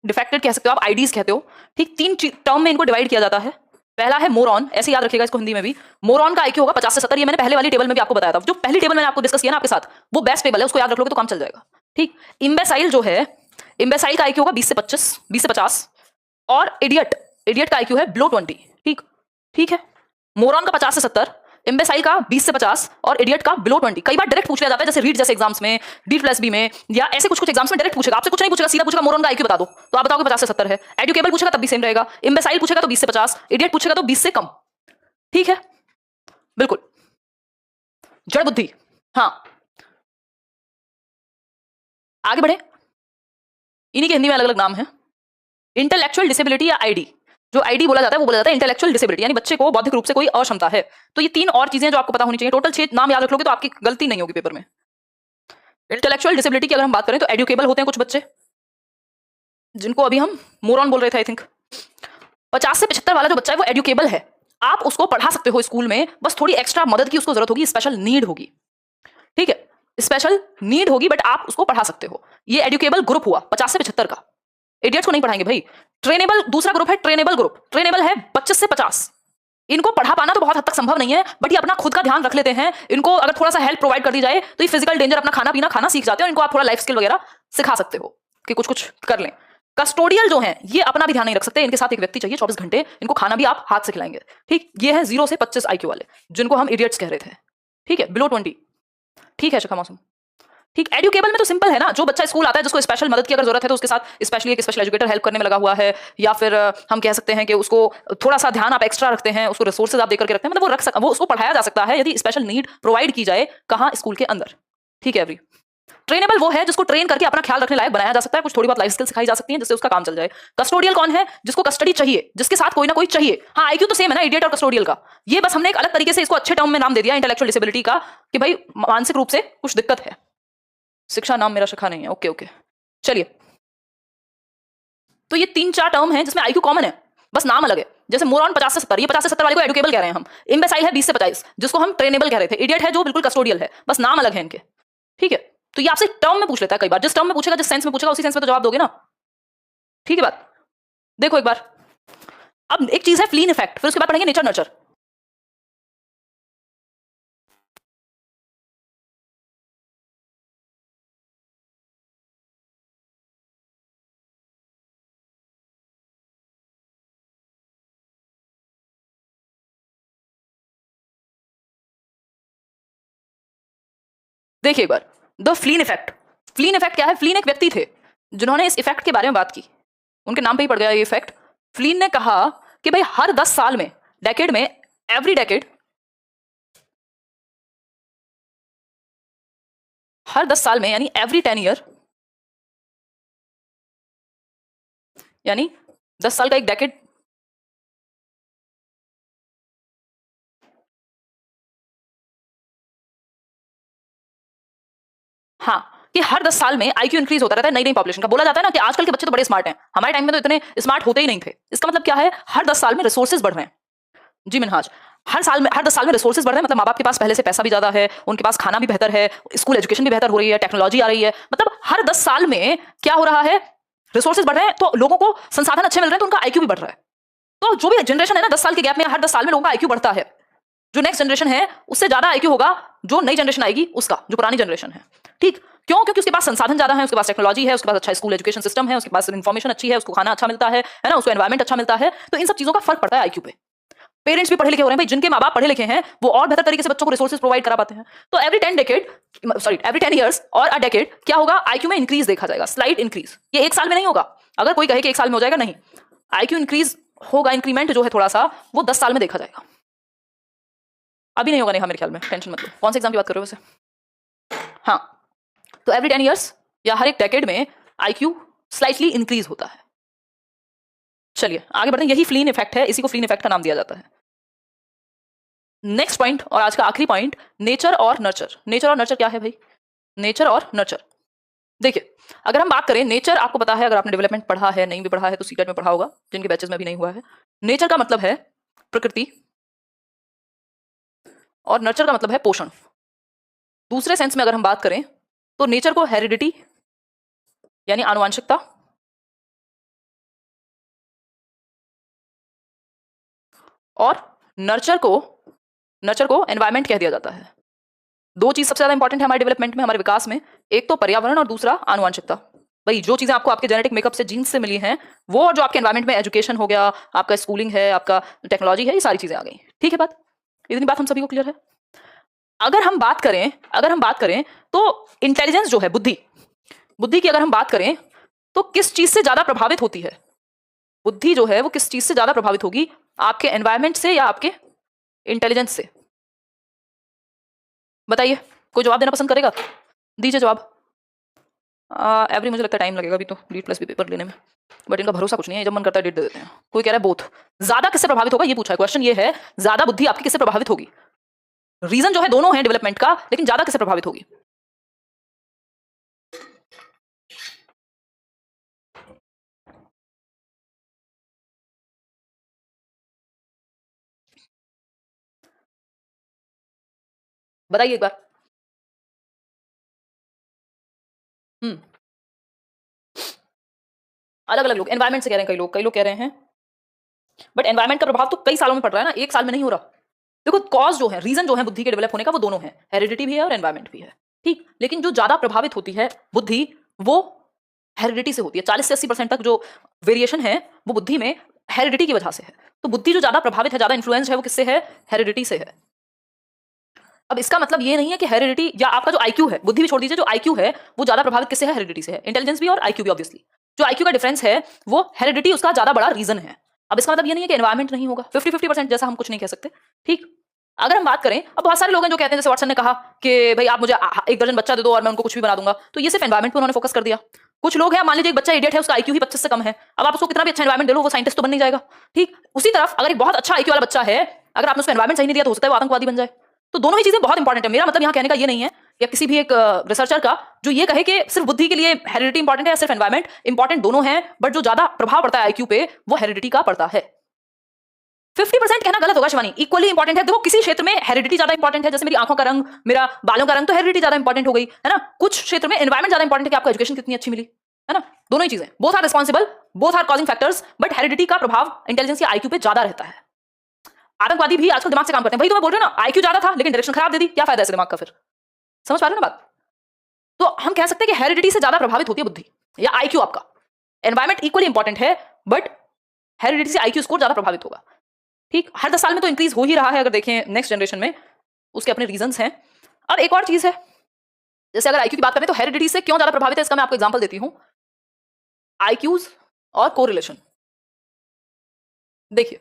डिफेक्टेड कह सकते हो आप, आईडीज कहते हो। ठीक, 3 टर्म में इनको डिवाइड किया जाता है। पहला है मोरॉन, ऐसे याद रखिएगा इसको हिंदी में भी। मोरॉन का आईक्यू होगा 50 से 70, ये मैंने पहले वाली टेबल में भी आपको बताया था। जो पहली टेबल मैंने आपको डिस्कस किया ना आपके साथ, वो बेस्ट टेबल है, उसको याद रख लोगे तो काम चल जाएगा। ठीक, इम्बेसाइल जो है, इम्बेसाइल का आईक्यू होगा 20 से 50, और इडियट का आईक्यू है बिलो 20। ठीक है, मोरॉन का 50 से 70, इम्बेसाइल का 20 से 50 और इडियट का बिलो 20। कई बार डायरेक्ट पूछ लिया जाता है, जैसे रीड जैसे एग्जाम्स में, D+B में, या ऐसे कुछ एग्जाम्स में डायरेक्ट पूछेगा, आपसे कुछ नहीं पूछेगा, सीधा पूछेगा मोरॉन का आईक्यू बता दो, तो आप बताओगे 50 से 70 है। एडुकेबल पूछेगा तब भी सेम रहेगा, इम्बेसाइल पूछेगा तो 20 से 50, इडियट पूछेगा तो 20 से कम। ठीक है, बिल्कुल। जड़ बुद्धि, हाँ आगे बढ़े, इन्हीं के हिंदी में अलग अलग नाम है। इंटेलेक्चुअल डिसेबिलिटी या आईडी, जो आईडी बोला जाता है वो बोला जाता है इंटेलेक्चुअल डिसेबिलिटी, यानी बच्चे को बौद्धिक रूप से कोई अक्षमता है। तो ये 3 और चीजें जो आपको पता होनी चाहिए, टोटल 6 नाम याद रख लोगे तो आपकी गलती नहीं होगी पेपर में। इंटेलेक्चुअल डिसेबिलिटी की अगर हम बात करें तो एडुकेबल होते हैं कुछ बच्चे, जिनको अभी हम मोरॉन बोल रहे थे आई थिंक। 50 से 75 वाला जो बच्चा है वो एडुकेबल है, आप उसको पढ़ा सकते हो स्कूल में, बस थोड़ी एक्स्ट्रा मदद की उसको जरूरत होगी, स्पेशल नीड होगी। ठीक है, स्पेशल नीड होगी, बट आप उसको पढ़ा सकते हो। ये एडुकेबल ग्रुप हुआ 50 से 75 का। इडियट्स को नहीं पढ़ाएंगे भाई। ट्रेनेबल दूसरा ग्रुप है, ट्रेनेबल ग्रुप। ट्रेनेबल है 25 से 50। इनको पढ़ा पाना तो बहुत हद तक संभव नहीं है, बट ये अपना खुद का ध्यान रख लेते हैं। इनको अगर थोड़ा सा हेल्प प्रोवाइड कर दी जाए तो ये फिजिकल डेंजर अपना खाना पीना खाना सीख जाते हैं। इनको आप थोड़ा लाइफ स्किल वगैरह सिखा सकते हो कि कुछ कुछ कर लें। कस्टोडियल जो है ये अपना भी ध्यान नहीं रख सकते, इनके साथ एक व्यक्ति चाहिए 24 घंटे। इनको खाना भी आप हाथ से खिलाएंगे। ठीक, ये है 0 से 25 IQ वाले, जिनको हम इडियट्स कह रहे थे। ठीक है, बिलो 20। ठीक है शिखा मौसम। ठीक, एडुकेबल में तो सिंपल है ना, जो बच्चा स्कूल आता है जिसको स्पेशल मदद की अगर जरूरत है तो उसके साथ स्पेशली एक स्पेशल एजुकेटर हेल्प करने में लगा हुआ है, या फिर हम कह सकते हैं कि उसको थोड़ा सा ध्यान आप एक्स्ट्रा रखते हैं, उसको रिसोर्सेज आप देकर के रखते हैं, मतलब वो उसको पढ़ाया जा सकता है यदि स्पेशल नीड प्रोवाइड की जाए। कहाँ? स्कूल के अंदर। ठीक है एवरी। ट्रेनेबल वो है जिसको ट्रेन करके अपना ख्याल रखने लायक बनाया जा सकता है, कुछ थोड़ी बहुत लाइफ स्किल सिखाई जा सकती है जिससे उसका काम चल जाए। कस्टोडियल कौन है? जिसको कस्टडी चाहिए, जिसके साथ कोई ना कोई चाहिए। हाँ, IQ तो सेम है ना इडियट और कस्टोडियल का, ये बस हमने एक अलग तरीके से इसको अच्छे टर्म में नाम दे दिया इंटेलेक्चुअल डिसेबिलिटी का, कि भाई मानसिक रूप से कुछ दिक्कत है। शिक्षा नाम मेरा शिखा नहीं है। ओके ओके, चलिए। तो ये 3-4 टर्म हैं जिसमें IQ कॉमन है, बस नाम अलग है। जैसे मोरॉन 50 से 70, ये 50 से 70 वाले को एडुकेबल कह रहे हैं हम। इम्बेसाइल है 20 से 25, जिसको हम ट्रेनेबल कह रहे थे। इडियट है जो बिल्कुल कस्टोडियल है, बस नाम अलग है इनके। ठीक है, तो ये आपसे टर्म में पूछ लेता है कई बार, जिस टर्म में पूछेगा, जिस सेंस में पूछेगा, उसी सेंस में तो जवाब दोगे ना। ठीक है बात। देखो एक बार, अब एक चीज है फ्लीन इफेक्ट, फिर उसके बाद पढ़ेंगे नेचर नर्चर। देखिए एक बार, द फ्लीन इफेक्ट। फ्लीन इफेक्ट क्या है? फ्लीन एक व्यक्ति थे जिन्होंने इस इफेक्ट के बारे में बात की, उनके नाम पे ही पड़ गया ये इफेक्ट। फ्लीन ने कहा कि भाई हर 10 साल में, डेकेड में, एवरी डेकेड, हर 10 साल में यानी एवरी 10 ईयर, यानी 10 साल का एक डेकेड। हाँ, कि हर 10 साल में IQ इंक्रीज होता रहता है नई नई पॉपुलेशन का। बोला जाता है ना कि आजकल के बच्चे तो बड़े स्मार्ट हैं, हमारे टाइम में तो इतने स्मार्ट होते ही नहीं थे। इसका मतलब क्या है? हर 10 साल में रिसोर्सेज बढ़ रहे हैं। जी मिनहाज, हर 10 साल में रिसोर्सेज बढ़ रहे हैं, मतलब माँ बाप के पास पहले से पैसा भी ज्यादा है, उनके पास खाना भी बेहतर है, स्कूल एजुकेशन भी बेहतर हो रही है, टेक्नोलॉजी आ रही है। मतलब हर 10 साल में क्या हो रहा है? रिसोर्सेज बढ़ रहे हैं, तो लोगों को संसाधन अच्छे मिल रहे हैं, तो उनका IQ भी बढ़ रहा है। तो जो भी जनरेशन है ना 10 साल के गैप में, हर 10 साल में लोगों का IQ बढ़ता है। जो नेक्स्ट जनरेशन है उससे ज्यादा IQ होगा जो नई जनरेशन आएगी उसका, जो पुरानी जनरेशन है। ठीक, क्यों? क्योंकि उसके पास संसाधन ज्यादा है, उसके पास टेक्नोलॉजी है, उसके पास अच्छा स्कूल एजुकेशन सिस्टम है, उसके पास इन्फॉर्मेशन अच्छी है, उसको खाना अच्छा मिलता है ना, उसको एनवायरमेंट अच्छा मिलता है। तो इन सब चीजों का फर्क पड़ता है IQ पे। पेरेंट्स भी पढ़े लिखे हो रहे हैं भाई, जिनके माँ बाप पढ़े लिखे हैं वो और बेहतर तरीके से बच्चों को रिसोर्सेज प्रोवाइड करा पाते हैं। तो एवरी 10 ईयर्स और अ डेकेड क्या होगा? IQ में इंक्रीज देखा जाएगा, स्लाइट इंक्रीज। ये एक साल में नहीं होगा। अगर कोई कहे कि एक साल में हो जाएगा, नहीं, IQ इंक्रीज होगा, इंक्रीमेंट जो है थोड़ा सा, वो 10 साल में देखा जाएगा। अभी नहीं होगा नेहा मेरे ख्याल में, टेंशन मत लो। कौन से एग्जाम की बात कर रहे हो वैसे? हाँ, तो एवरी 10 ईयर्स या हर एक डेकेड में IQ स्लाइटली इंक्रीज होता है। चलिए आगे बढ़ते हैं, यही फ्लीन इफेक्ट है, इसी को फ्लीन इफेक्ट का नाम दिया जाता है। नेक्स्ट पॉइंट और आज का आखिरी पॉइंट, नेचर और नर्चर। नेचर और नर्चर क्या है भाई? नेचर और नर्चर, देखिए अगर हम बात करें, नेचर आपको पता है, अगर आपने डेवलपमेंट पढ़ा है, नहीं भी पढ़ा है तो सीटेट में पढ़ा होगा, जिनके बैचेस में भी नहीं हुआ है। नेचर का मतलब है प्रकृति और नर्चर का मतलब है पोषण। दूसरे सेंस में अगर हम बात करें तो नेचर को हेरिडिटी यानी आनुवंशिकता, और नर्चर को एनवायरमेंट कह दिया जाता है। दो चीज सबसे ज्यादा इंपॉर्टेंट है हमारे डेवलपमेंट में, हमारे विकास में, एक तो पर्यावरण और दूसरा आनुवंशिकता। भाई जो चीजें आपको आपके जेनेटिक मेकअप से, जीन्स से मिली हैं, वो, और जो आपके एनवायरमेंट में एजुकेशन हो गया, आपका स्कूलिंग है, आपका टेक्नोलॉजी है, ये सारी चीजें आ गई। ठीक है बात, इतनी बात हम सभी को क्लियर है। अगर हम बात करें तो इंटेलिजेंस जो है, बुद्धि की अगर हम बात करें तो किस चीज से ज्यादा प्रभावित होती है? बुद्धि जो है वो किस चीज से ज्यादा प्रभावित होगी? आपके एनवायरमेंट से या आपके इंटेलिजेंस से? बताइए, कोई जवाब देना पसंद करेगा? दीजिए जवाब। एवरी मुझे लगता है टाइम लगेगा अभी तो D+ भी पेपर लेने में, बट इनका भरोसा कुछ नहीं है, जब मन करता है डेट दे देते हैं। कोई कह रहा है बोथ। ज्यादा किससे प्रभावित होगा ये पूछा है, क्वेश्चन ये है, ज्यादा बुद्धि आपकी किससे प्रभावित होगी? रीजन जो है दोनों है डेवलपमेंट का, लेकिन ज्यादा किससे प्रभावित होगी? बताइए एक बार। हम्म अलग अलग लोग एनवायरमेंट से कह रहे हैं, कई लोग कह रहे हैं, बट एनवायरमेंट का प्रभाव तो कई सालों में पड़ रहा है ना, एक साल में नहीं हो रहा। देखो कॉज जो है, रीजन जो है बुद्धि के डेवलप होने का वो दोनों है, हेरिडिटी भी है और एनवायरमेंट भी है, ठीक। लेकिन जो ज्यादा प्रभावित होती है बुद्धि वो हेरिडिटी से होती है। 40 से 80% तक जो वेरिएशन है वो बुद्धि में हेरिडिटी की वजह से है। तो बुद्धि जो ज्यादा प्रभावित है, ज्यादा इन्फ्लुएंस है, वो किससे है? हेरिडिटी से है। अब इसका मतलब ये नहीं है कि हेरिडिटी या आपका जो आईक्यू है, बुद्धि भी छोड़ दीजिए, जो आईक्यू है वो ज्यादा प्रभावित किससे है? हेरिडिटी से है। इंटेलिजेंस भी और आईक्यू भी ऑब्वियसली। जो आईक्यू का डिफरेंस है वो हेरिडिटी उसका ज्यादा बड़ा रीजन है। अब इसका मतलब ये नहीं है कि एनवायरमेंट नहीं होगा। 50-50% जैसा हम कुछ नहीं कह सकते, ठीक। अगर हम बात करें, अब बहुत सारे लोग हैं जो कहते हैं, जैसे वाटसन ने कहा कि भाई आप मुझे एक दर्जन बच्चा दे दो और मैं उनको कुछ भी बना दूंगा, तो ये सिर्फ एनवायरमेंट पर उन्होंने फोकस कर दिया। कुछ लोग हैं, मान लीजिए एक बच्चा इडियट है, उसका आईक्यू ही 25 से कम है, अब आप उसको कितना भी अच्छा एनवायरमेंट दे लो वो साइंटिस्ट तो बन नहीं जाएगा, ठीक। उसी तरफ अगर एक बहुत अच्छा आईक्यू वाला बच्चा है, अगर आपने उसको एनवायरमेंट सही नहीं दिया तो हो सकता है वो आतंकवादी बन जाए। तो दोनों ही चीजें बहुत इंपॉर्टेंट है। मेरा मतलब यहाँ कहने का ये नहीं है, या किसी भी एक रिसर्चर का जो ये कहे कि सिर्फ बुद्धि के लिए हेरिडिटी इंपॉर्टेंट है या सिर्फ एनवायरमेंट इंपॉर्टेंट, दोनों है, बट जो ज्यादा प्रभाव पड़ता है आईक्यू पे वो हेरिडिटी का पड़ता है। 50% कहना गलत होगा शिवानी, इक्वली इंपॉर्टेंट है। देखो किसी क्षेत्र में हेरिडिटी ज्यादा इंपॉर्टेंट है, जैसे मेरी आंखों का रंग, मेरा बालों का रंग, तो हेरिडिटी ज्यादा इंपॉर्टेंट हो गई है ना। कुछ क्षेत्र में एनवायरमेंट ज्यादा इंपॉर्टेंट है कि आपको एजुकेशन कितनी अच्छी मिली, है ना। दोनों ही चीजें, both are responsible, both are causing factors, but heredity का प्रभाव इंटेलिजेंस या आईक्यू पे ज्यादा रहता है। आतंकवादी भी आजकल दिमाग से काम करते हैं। भाई तो मैं बोल रहा हूं ना, आईक्यू ज्यादा था लेकिन डायरेक्शन खराब दे दी, क्या फायदा ऐसे दिमाग का? फिर समझ पा रहे हो ना बात? तो हम कह सकते हैं कि हेरिडिटी से ज्यादा प्रभावित होती है बुद्धि या आईक्यू आपका। एनवायरमेंट इक्वली इंपॉर्टेंट है, बट हेरिडिटी से आईक्यू स्कोर ज्यादा प्रभावित होगा, ठीक। हर 10 साल में तो इंक्रीज हो ही रहा है, अगर देखें नेक्स्ट जनरेशन में, उसके अपने रीजंस हैं। अब एक और चीज है, जैसे अगर आईक्यू की बात करें तो हेरिडिटी से क्यों ज्यादा प्रभावित है, इसका मैं आपको एग्जांपल देती हूं। आईक्यूज और कोरिलेशन। देखिए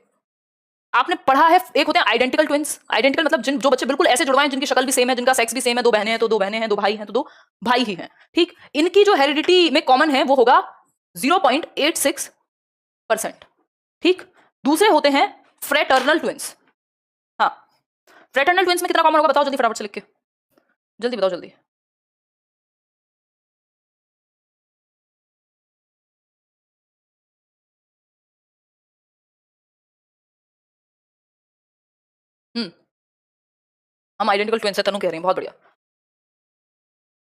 आपने पढ़ा है, एक होते हैं आइडेंटिकल ट्विंस। आइडेंटिकल मतलब जो बच्चे बिल्कुल ऐसे जुड़वाए हैं, जिनकी शक्ल भी सेम है, जिनका सेक्स भी सेम है, 2 बहनें हैं तो 2 बहनें हैं, 2 भाई हैं तो 2 भाई ही हैं, ठीक। इनकी जो हेरिडिटी में कॉमन है वो होगा 0.86%, ठीक। दूसरे होते हैं फ्रेटर्नल ट्विंस। हाँ, फ्रेटर्नल ट्विंस में कितना कॉमन होगा बताओ जल्दी, फटाफट से लिख के जल्दी बताओ जल्दी। हम आइडेंटिकल ट्विंस है, तनु कह रही हैं, बहुत बढ़िया।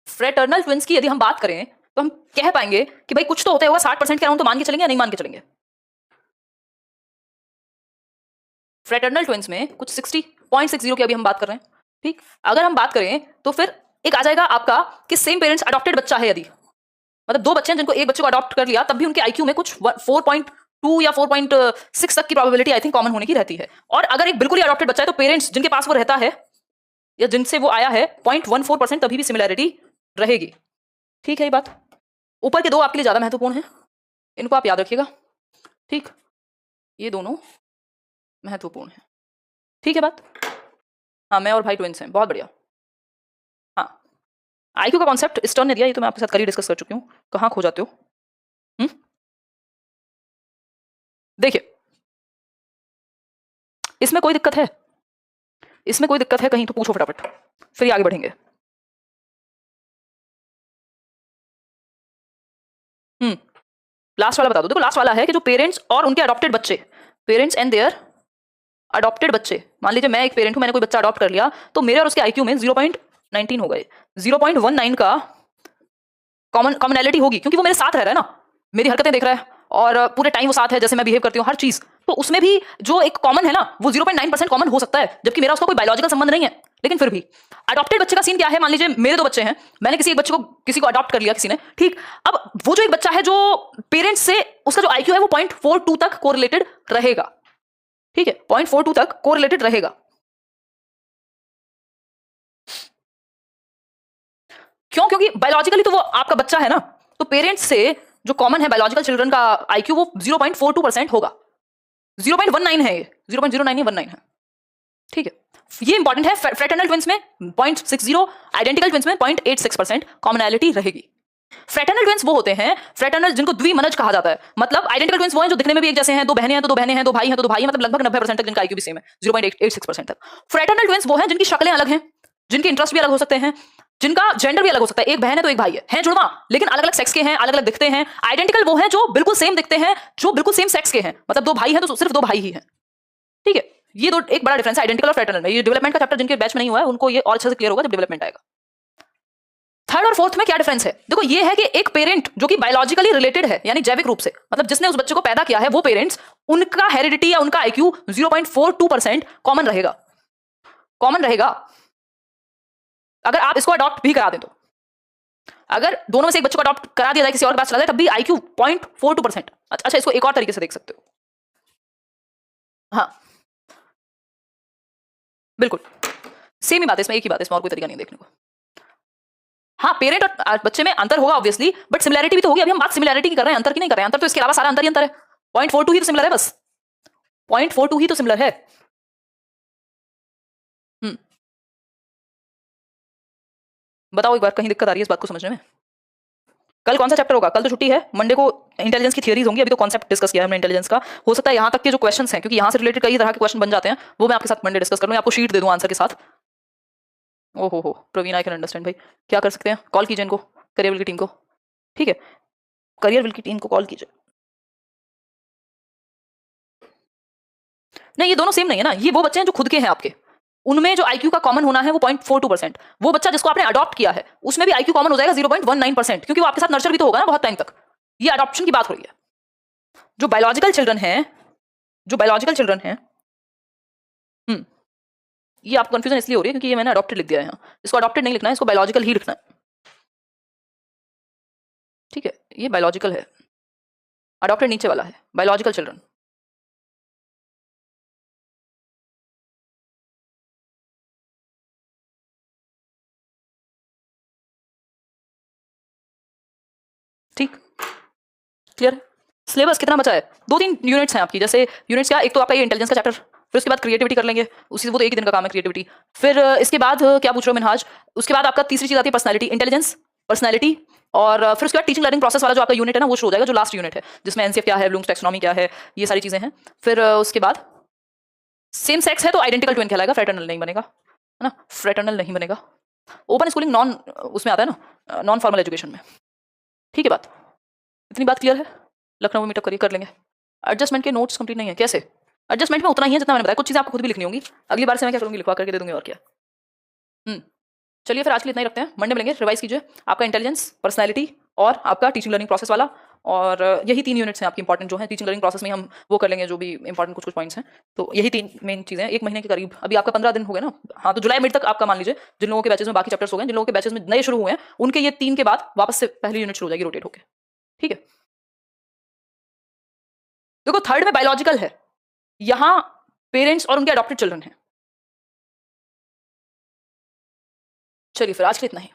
फ्रेटर्नल ट्विंस की यदि हम बात करें तो हम कह पाएंगे कि भाई कुछ तो होता होगा, 60% के अराउंड तो मान के चलेंगे या नहीं मान के चलेंगे? फ्रेटर्नल ट्विंस में कुछ 60.60 की अभी हम बात कर रहे हैं, ठीक। अगर हम बात करें तो फिर एक आ जाएगा आपका कि सेम पेरेंट्स अडॉप्टेड बच्चा है, यदि मतलब 2 बच्चे हैं जिनको एक बच्चे को अडॉप्ट कर लिया, तब भी उनके आईक्यू में कुछ 4.2 या 4.6 तक की प्रोबेबिलिटी आई थिंक कॉमन होने की रहती है। और अगर एक बिल्कुल ही अडॉप्टेड बच्चा है तो पेरेंट्स जिनके पास वो रहता है या जिनसे वो आया है 0.14% तभी भी सिमिलैरिटी रहेगी, ठीक है। ये बात ऊपर के 2 आपके लिए ज्यादा महत्वपूर्ण है, इनको आप याद रखिएगा, ठीक। ये दोनों महत्वपूर्ण है, ठीक है बात। हाँ, मैं और भाई ट्विंस हैं, बहुत बढ़िया। हाँ, आईक्यू का कॉन्सेप्ट स्टर्न ने दिया, ये तो मैं आपके साथ कल ही डिस्कस कर चुकी हूँ, कहाँ खो जाते हो। देखिए इसमें कोई दिक्कत है, इसमें कोई दिक्कत है कहीं तो पूछो फटाफट, फिर आगे बढ़ेंगे। लास्ट वाला बता दो। देखो लास्ट वाला है कि जो पेरेंट्स और उनके अडॉप्टेड बच्चे, पेरेंट्स एंड देयर अडॉप्टेड बच्चे, मान लीजिए मैं एक पेरेंट हूं, मैंने कोई बच्चा अडॉप्ट कर लिया, तो मेरे और उसके आईक्यू में 0.19 हो गए। 0.19 का कॉमनैलिटी होगी, क्योंकि वो मेरे साथ रह रहा है ना, मेरी हरकतें देख रहा है और पूरे टाइम वो साथ है, जैसे मैं बिहेव करती हूँ हर चीज, तो उसमें भी जो एक कॉमन है ना वो 0.9% कॉमन हो सकता है, जबकि मेरा उसका कोई बायोलॉजिकल संबंध नहीं है। लेकिन फिर भी अडॉप्टेड बच्चे का सीन क्या है, मान लीजिए मेरे 2 बच्चे हैं, मैंने किसी को अडॉप्ट कर लिया किसी ने, ठीक। अब वो जो एक बच्चा है जो पेरेंट्स से, उसका जो आईक्यू है वो 0.42 तक कोरिलेटेड रहेगा, ठीक है, 0.42 तक कोरिलेटेड रहेगा। क्यों? क्योंकि बायोलॉजिकली तो वो आपका बच्चा है ना, तो पेरेंट्स से जो कॉमन है बायोलॉजिकल चिल्ड्रन का आईक्यू वो 0.42% होगा। 0.19 है, ये 0.09 या 19 है, ठीक है। ये इंपॉर्टेंट है। फ्रेटर्नल ट्विंस में 0.60, आइडेंटिकल ट्विंस में 0.86% कॉमनैलिटी रहेगी। फ्रेटर्नल ट्विंस वो होते हैं, फ्रेटर्नल जिनको द्विमनज कहा जाता है, मतलब आइडेंटिकल ट्विंस वो हैं जो दिखने में भी एक जैसे हैं, 2 बहनें हैं तो 2 बहनें हैं, 2 भाई हैं तो 2 भाई हैं, मतलब लगभग 90% तक जिनका आईक्यू भी सेम है, 0.86% तक। फ्रेटर्नल ट्विंस वो हैं जिनकी शक्लें अलग हैं, जिनके इंटरेस्ट भी अलग हो सकते हैं, जिनका जेंडर भी अलग हो सकता है, एक बहन है तो एक भाई है जुड़वा, लेकिन अलग अलग सेक्स के हैं, अलग अलग दिखते हैं। आइडेंटिकल वो हैं जो बिल्कुल सेम दिखते हैं, जो बिल्कुल सेम सेक्स के हैं, मतलब 2 भाई हैं तो सिर्फ 2 भाई ही हैं, ठीक है। ये दो एक बड़ा डिफरेंस है आइडेंटिकल और फ्रेटर्नल में। ये डेवलपमेंट का चैप्टर जिनके बैच में नहीं हुआ है उनको ये और अच्छे से क्लियर होगा जब डेवलपमेंट आएगा। थर्ड और फोर्थ में क्या डिफरेंस है? देखो ये है कि एक पेरेंट जो कि बायोलॉजिकली रिलेटेड है, यानी जैविक रूप से, मतलब जिसने उस बच्चे को पैदा किया है, वो पेरेंट्स, उनका हेरिडिटी या उनका आईक्यू 0.42% कॉमन रहेगा। कॉमन रहेगा अगर आप इसको अडॉप्ट भी करा दें तो। अगर दोनों में से एक बच्चे को अडॉप्ट करा दिया जाए, किसी और के पास चला जाए, तब भी आईक्यू 0.42%। अच्छा, इसको एक और तरीके से देख सकते हो। हाँ बिल्कुल सेम ही बात है, इसमें एक ही बात है, इसमें और कोई तरीका नहीं देखने को। हाँ, पेरेंट और बच्चे में अंतर होगा ऑब्वियसली, बट सिमिलैरिटी भी तो होगी। अभी हम बात सिमिलैरिटी की कर रहे हैं, अंतर की नहीं कर रहे हैं। अंतर तो इसके अलावा सारा अंतर ही अंतर है। 0.42 ही तो सिमिलर है, बस 0.42 ही तो सिमिलर है। बताओ एक बार, कहीं दिक्कत आ रही है इस बात को समझने में? कल कौन सा चैप्टर होगा? कल तो छुट्टी है, मंडे को इंटेलिजेंस की थियरीज होंगी। अभी तो कॉन्सेप्ट डिस्कस किया है हमने इंटेलिजेंस का। हो सकता है यहाँ तक के जो क्वेश्चंस हैं, क्योंकि यहाँ से रिलेटेड कई तरह के क्वेश्चन बन जाते हैं, वो मैं आपके साथ मंडे डिस्कस करूँ, आपको शीट दे दूँ आंसर के साथ। ओहो हो प्रवीण, आई कैन अंडरस्टैंड भाई। क्या कर सकते हैं, कॉल कीजिए इनको, करियर विल की टीम को। ठीक है, करियर विल की टीम को कॉल कीजिए। नहीं, ये दोनों सेम नहीं है ना। ये वो बच्चे हैं जो खुद के हैं आपके, उनमें जो आईक्यू का कॉमन होना है वो 0.42%। वो बच्चा जिसको आपने अडॉप्ट किया है, उसमें भी आईक्यू कॉमन हो जाएगा 0.19%, क्योंकि वो आपके साथ नर्चर भी तो होगा ना बहुत टाइम तक। ये अडॉप्शन की बात हो रही है। जो बायोलॉजिकल चिल्ड्रन है, जो बायोलॉजिकल चिल्ड्रन है, ये आपको कंफ्यूजन इसलिए हो रही है क्योंकि ये मैंने अडॉप्टेड लिख दिया है यहाँ। इसको अडॉप्टेड नहीं लिखना है, इसको बायोलॉजिकल ही लिखना है। ठीक है, ये बायोलॉजिकल है, अडॉप्टेड नीचे वाला है, बायोलॉजिकल चिल्ड्रन। ठीक, क्लियर है? सिलेबस कितना बचा है? 2-3 यूनिट्स हैं आपकी। जैसे यूनिट्स क्या, एक तो आपका ये इंटेलिजेंस का चैप्टर, फिर उसके बाद क्रिएटिविटी कर लेंगे, उसी वो तो एक ही दिन का काम है क्रिएटिविटी। फिर इसके बाद क्या पूछ रहे हो मिनहाज, उसके बाद आपका तीसरी चीज आती है पर्सनैलिटी, इंटेलिजेंस, पर्सनैलिटी। और फिर उसके बाद टीचिंग लर्निंग प्रोसेस वाला जो आपका यूनिट है ना, वो शुरू हो जाएगा, जो लास्ट यूनिट है, जिसमें एनसीएफ क्या है, ब्लूम्स टैक्सोनॉमी क्या है, ये सारी चीजें हैं। फिर उसके बाद सेम सेक्स है तो आइडेंटिकल ट्विन कहलाएगा, फ्रेटर्नल नहीं बनेगा, है ना, फ्रेटर्नल नहीं बनेगा। ओपन स्कूलिंग नॉन, उसमें आता है ना, नॉन फॉर्मल एजुकेशन में। ठीक है, बात इतनी बात क्लियर है? लखनऊ में मीटअप करिए, कर लेंगे। एडजस्टमेंट के नोट्स कंप्लीट नहीं है, कैसे? एडजस्टमेंट में उतना ही है जितना मैंने बताया, कुछ चीज़ें आपको खुद भी लिखनी होंगी। अगली बार से मैं क्या करूँगी, लिखवा करके दे दूंगी, और क्या। चलिए फिर आज के लिए इतना ही रखते हैं, मंडे मिलेंगे। रिवाइज कीजिए आपका इंटेलिजेंस, पर्सनैलिटी और आपका टीचिंग लर्निंग प्रोसेस वाला, और यही 3 यूनिट्स हैं आपकी इंपॉर्टेंट जो है। टीचिंग लर्निंग प्रोसेस में हम वो कर लेंगे जो भी इंपॉर्टेंट कुछ पॉइंट्स हैं। तो यही 3 मेन चीज़ें हैं। 1 महीने के करीब, अभी आपका 15 दिन हो गए ना। हाँ, तो जुलाई मिड तक आपका मान लीजिए, जिन लोगों के बैचेस में बाकी चैप्टर्स हो गए, जिन लोगों के बैचेस में नए शुरू हुए हैं, उनके ये 3 के बाद वापस से पहली यूनिट शुरू हो जाएगी रोटेट होकर। ठीक है, देखो थर्ड में बायोलॉजिकल है, यहाँ पेरेंट्स और उनके अडॉप्टेड चिल्ड्रन हैं। चलिए फिर आज के लिए इतना ही।